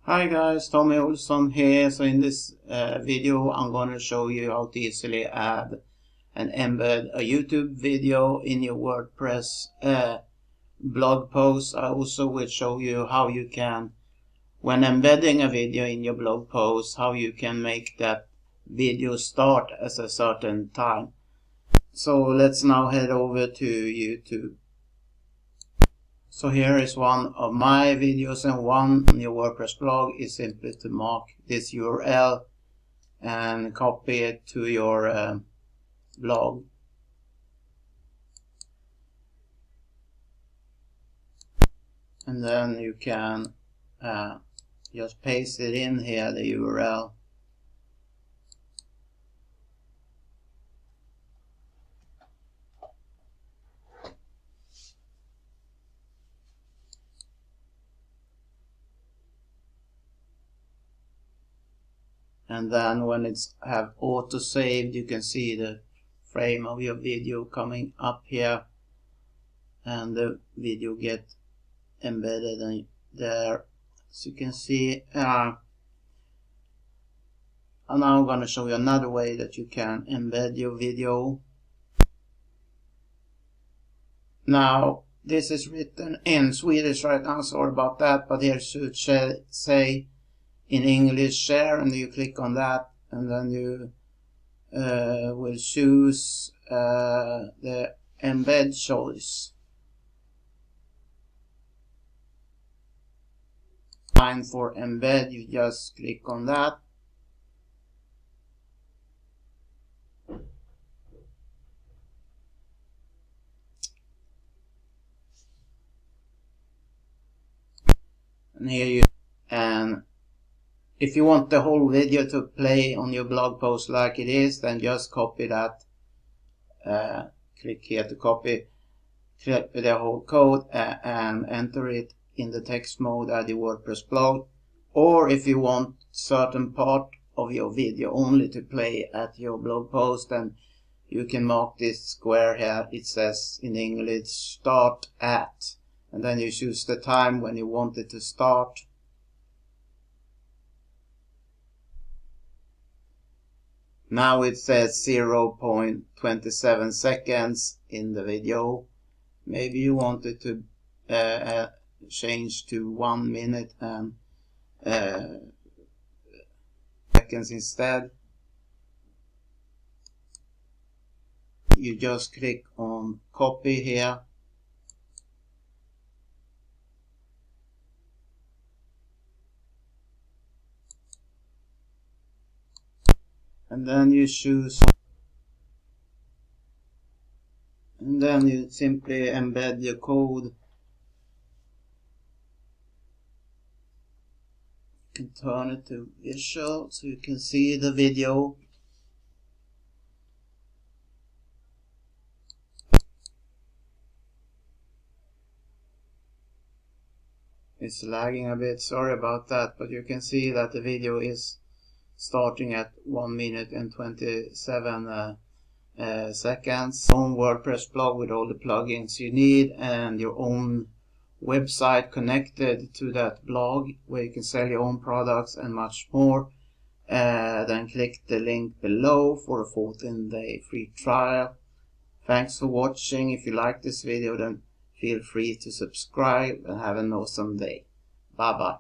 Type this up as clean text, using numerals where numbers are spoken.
Hi guys, Tommy Olsson here. So in this video I'm going to show you how to easily add and embed a YouTube video in your WordPress blog post. I also will show you how you can, when embedding a video in your blog post, how you can make that video start at a certain time. So let's now head over to YouTube. So here is one of my videos, and one on your WordPress blog is simply to mark this URL and copy it to your blog. And then you can just paste it in here, the URL. And then when it's have auto saved, you can see the frame of your video coming up here, and the video get embedded in there. As you can see, I'm now going to show you another way that you can embed your video. Now this is written in Swedish right now, sorry about that, but here should say in English share, and you click on that, and then you will choose the embed choice. Line for embed, you just click on that. And here you, and if you want the whole video to play on your blog post like it is, then just copy that. Click here to copy the whole code and enter it in the text mode at the WordPress blog. Or if you want certain part of your video only to play at your blog post, then you can mark this square here. It says in English start at, and then you choose the time when you want it to start. Now it says 0.27 seconds in the video. Maybe you want it to change to 1 minute and seconds instead. You just click on copy here. And then you choose, and then you simply embed your code. You can turn it to visual so you can see the video. It's lagging a bit, sorry about that, but you can see that the video is starting at 1 minute and 27 seconds. Own WordPress blog with all the plugins you need, and your own website connected to that blog where you can sell your own products and much more. Then click the link below for a 14-day free trial. Thanks for watching. If you like this video, then feel free to subscribe, and have an awesome day. Bye bye.